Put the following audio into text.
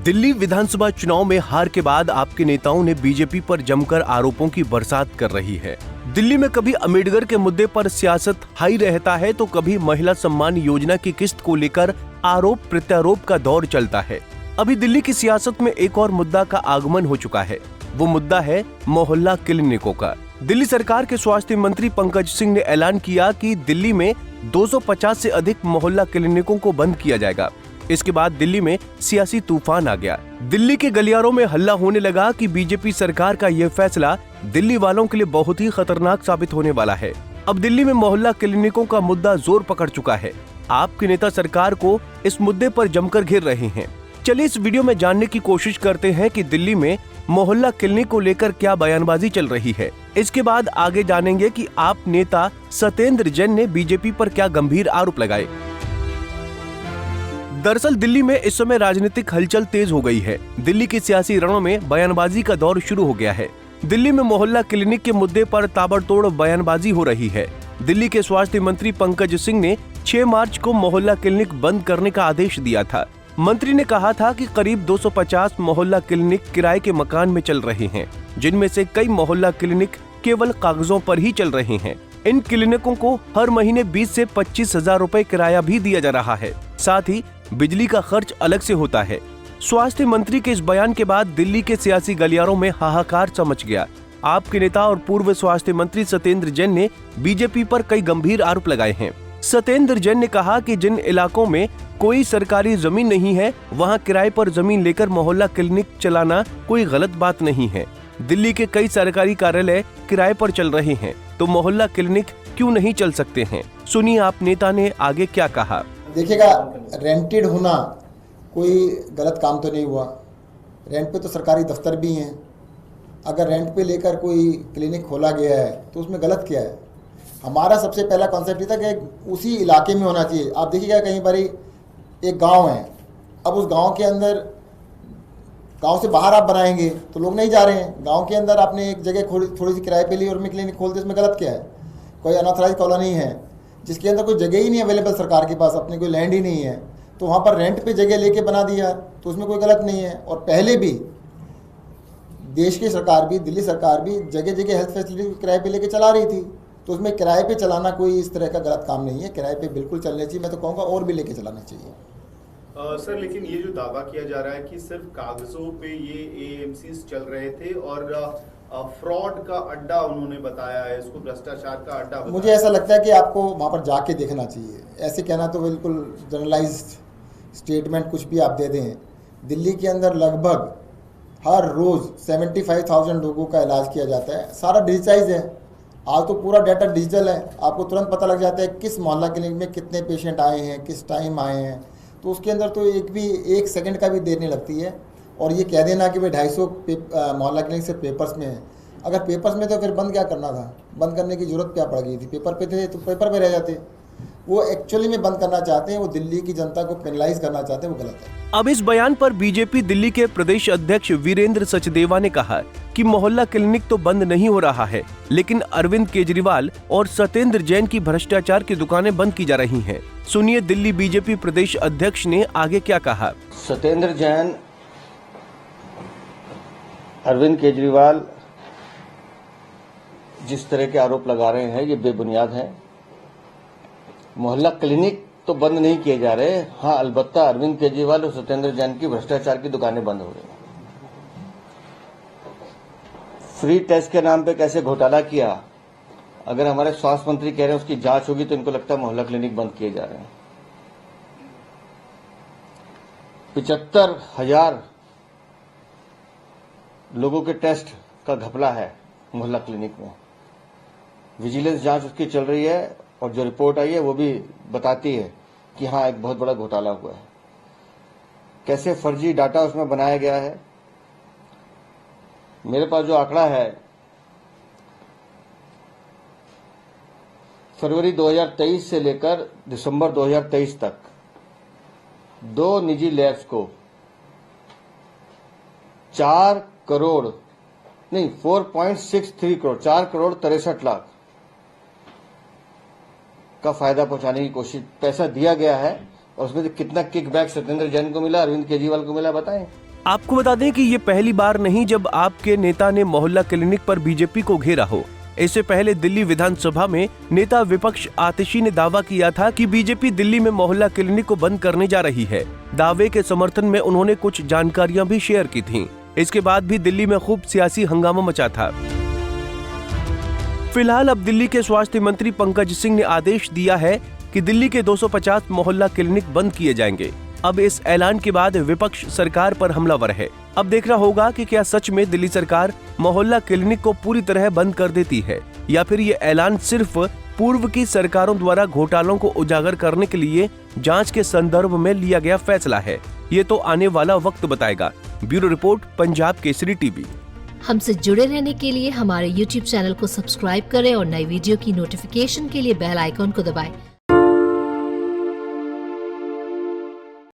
दिल्ली विधानसभा चुनाव में हार के बाद आपके नेताओं ने बीजेपी पर जमकर आरोपों की बरसात कर रही है। दिल्ली में कभी अम्बेडकर के मुद्दे पर सियासत हाई रहता है तो कभी महिला सम्मान योजना की किस्त को लेकर आरोप प्रत्यारोप का दौर चलता है। अभी दिल्ली की सियासत में एक और मुद्दा का आगमन हो चुका है। वो मुद्दा है मोहल्ला क्लिनिकों का। दिल्ली सरकार के स्वास्थ्य मंत्री पंकज सिंह ने ऐलान किया कि दिल्ली में 250 से अधिक मोहल्ला क्लिनिकों को बंद किया जाएगा। इसके बाद दिल्ली में सियासी तूफान आ गया। दिल्ली के गलियारों में हल्ला होने लगा कि बीजेपी सरकार का यह फैसला दिल्ली वालों के लिए बहुत ही खतरनाक साबित होने वाला है। अब दिल्ली में मोहल्ला क्लिनिकों का मुद्दा जोर पकड़ चुका है। आपके नेता सरकार को इस मुद्दे पर जमकर घेर रहे हैं। चलिए इस वीडियो में जानने की कोशिश करते हैं कि दिल्ली में मोहल्ला क्लिनिक को लेकर क्या बयानबाजी चल रही है। इसके बाद आगे जानेंगे कि आप नेता सत्येंद्र जैन ने बीजेपी पर क्या गंभीर आरोप लगाए। दरअसल दिल्ली में इस समय राजनीतिक हलचल तेज हो गई है। दिल्ली के सियासी रणों में बयानबाजी का दौर शुरू हो गया है। दिल्ली में मोहल्ला क्लिनिक के मुद्दे पर ताबड़तोड़ बयानबाजी हो रही है। दिल्ली के स्वास्थ्य मंत्री पंकज सिंह ने 6 मार्च को मोहल्ला क्लिनिक बंद करने का आदेश दिया था। मंत्री ने कहा था कि करीब 250 मोहल्ला क्लिनिक किराए के मकान में चल रहे हैं, जिनमें से कई मोहल्ला क्लिनिक केवल कागजों पर ही चल रहे हैं। इन क्लिनिकों को हर महीने 20 से 25 हजार रुपए किराया भी दिया जा रहा है। साथ ही बिजली का खर्च अलग से होता है। स्वास्थ्य मंत्री के इस बयान के बाद दिल्ली के सियासी गलियारों में हाहाकार सा मच गया। आपके नेता और पूर्व स्वास्थ्य मंत्री सत्येंद्र जैन ने बीजेपी पर कई गंभीर आरोप लगाए हैं। सत्येंद्र जैन ने कहा कि जिन इलाकों में कोई सरकारी जमीन नहीं है, वहां किराए पर जमीन लेकर मोहल्ला क्लिनिक चलाना कोई गलत बात नहीं है। दिल्ली के कई सरकारी कार्यालय किराए पर चल रहे हैं, तो मोहल्ला क्लिनिक क्यों नहीं चल सकते हैं। सुनिए आप नेता ने आगे क्या कहा। देखिएगा, रेंटेड होना कोई गलत काम तो नहीं हुआ। रेंट पे तो सरकारी दफ्तर भी हैं। अगर रेंट पे लेकर कोई क्लिनिक खोला गया है तो उसमें गलत क्या है। हमारा सबसे पहला कॉन्सेप्ट ये था कि उसी इलाके में होना चाहिए। आप देखिएगा, कहीं बारी एक गांव है, अब उस गांव के अंदर, गांव से बाहर आप बनाएंगे तो लोग नहीं जा रहे हैं। गांव के अंदर आपने एक जगह थोड़ी सी किराए पे ली और उसमें क्लिनिक खोल दी, इसमें गलत क्या है। कोई अनऑथराइज कॉलोनी है जिसके अंदर कोई जगह ही नहीं अवेलेबल सरकार के पास, अपने कोई लैंड ही नहीं है, तो वहाँ पर रेंट पे जगह लेके बना दिया, तो उसमें कोई गलत नहीं है। और पहले भी देश की सरकार भी, दिल्ली सरकार भी जगह जगह हेल्थ फैसिलिटी किराए पे लेके चला रही थी, तो उसमें किराए पे चलाना कोई इस तरह का गलत काम नहीं है। किराए पे बिल्कुल चलने चाहिए, मैं तो कहूँगा और भी लेके चलाना चाहिए। सर, लेकिन ये जो दावा किया जा रहा है कि सिर्फ कागजों पे ये एएमसीज चल रहे थे और फ्रॉड का अड्डा उन्होंने बताया है, इसको भ्रष्टाचार का अड्डा बताया। मुझे ऐसा लगता है कि आपको वहाँ पर जाके देखना चाहिए। ऐसे कहना तो बिल्कुल जनरलाइज्ड स्टेटमेंट कुछ भी आप दे दें। दिल्ली के अंदर लगभग हर रोज़ 75,000 लोगों का इलाज किया जाता है। सारा डिजिटाइज है। आज तो पूरा डाटा डिजिटल है। आपको तुरंत पता लग जाता है किस मोहल्ला क्लिनिक में कितने पेशेंट आए हैं, किस टाइम आए हैं। तो उसके अंदर तो एक सेकंड का भी देर नहीं लगती है। और ये कह देना कि भाई 250 मोहल्ला क्लिनिक से पेपर्स में है। अगर पेपर्स में तो फिर बंद क्या करना था, बंद करने की जरूरत क्या पड़ गई थी। पेपर पे थे तो पेपर पे रह जाते। वो एक्चुअली में बंद करना चाहते हैं, वो दिल्ली की जनता को पेनलाइज करना चाहते हैं, वो गलत है। अब इस बयान पर बीजेपी दिल्ली के प्रदेश अध्यक्ष वीरेंद्र सचदेवा ने कहा कि मोहल्ला क्लिनिक तो बंद नहीं हो रहा है, लेकिन अरविंद केजरीवाल और सत्येंद्र जैन की भ्रष्टाचार की दुकानें बंद की जा रही हैं। सुनिए दिल्ली बीजेपी प्रदेश अध्यक्ष ने आगे क्या कहा। सत्येंद्र जैन, अरविंद केजरीवाल जिस तरह के आरोप लगा रहे हैं ये बेबुनियाद है। मोहल्ला क्लिनिक तो बंद नहीं किए जा रहे। हाँ, अलबत्ता अरविंद केजरीवाल और सत्येंद्र जैन की भ्रष्टाचार की दुकानें बंद हो रही हैं। फ्री टेस्ट के नाम पे कैसे घोटाला किया, अगर हमारे स्वास्थ्य मंत्री कह रहे हैं उसकी जांच होगी तो इनको लगता है मोहल्ला क्लिनिक बंद किए जा रहे हैं। 75,000 लोगों के टेस्ट का घपला है मोहल्ला क्लिनिक में। विजिलेंस जांच उसकी चल रही है और जो रिपोर्ट आई है वो भी बताती है कि हाँ, एक बहुत बड़ा घोटाला हुआ है। कैसे फर्जी डाटा उसमें बनाया गया है। मेरे पास जो आंकड़ा है, फरवरी 2023 से लेकर दिसंबर 2023 तक 2 निजी लैब्स को 4 करोड़ नहीं 4.63 करोड़ 4 करोड़ 63 लाख का फायदा पहुंचाने की पैसा दिया गया है। और उसमें से कितना किकबैक सत्येंद्र जैन को मिला, अरविंद केजरीवाल को मिला, बताएं। आपको बता दें कि ये पहली बार नहीं जब आपके नेता ने मोहल्ला क्लिनिक पर बीजेपी को घेरा हो। इससे पहले दिल्ली विधानसभा में नेता विपक्ष आतिशी ने दावा किया था कि बीजेपी दिल्ली में मोहल्ला क्लिनिक को बंद करने जा रही है। दावे के समर्थन में उन्होंने कुछ जानकारियां भी शेयर की थीं। इसके बाद भी दिल्ली में खूब सियासी हंगामा मचा था। फिलहाल अब दिल्ली के स्वास्थ्य मंत्री पंकज सिंह ने आदेश दिया है कि दिल्ली के 250 मोहल्ला क्लिनिक बंद किए जाएंगे। अब इस ऐलान के बाद विपक्ष सरकार पर हमलावर है। अब देखना होगा कि क्या सच में दिल्ली सरकार मोहल्ला क्लिनिक को पूरी तरह बंद कर देती है या फिर ये ऐलान सिर्फ पूर्व की सरकारों द्वारा घोटालों को उजागर करने के लिए जांच के संदर्भ में लिया गया फैसला है। ये तो आने वाला वक्त बताएगा। Bureau report, Punjab Kesari TV. हमसे जुड़े रहने के लिए हमारे YouTube चैनल को सब्सक्राइब करें और नई वीडियो की नोटिफिकेशन के लिए बेल आइकॉन को दबाएं।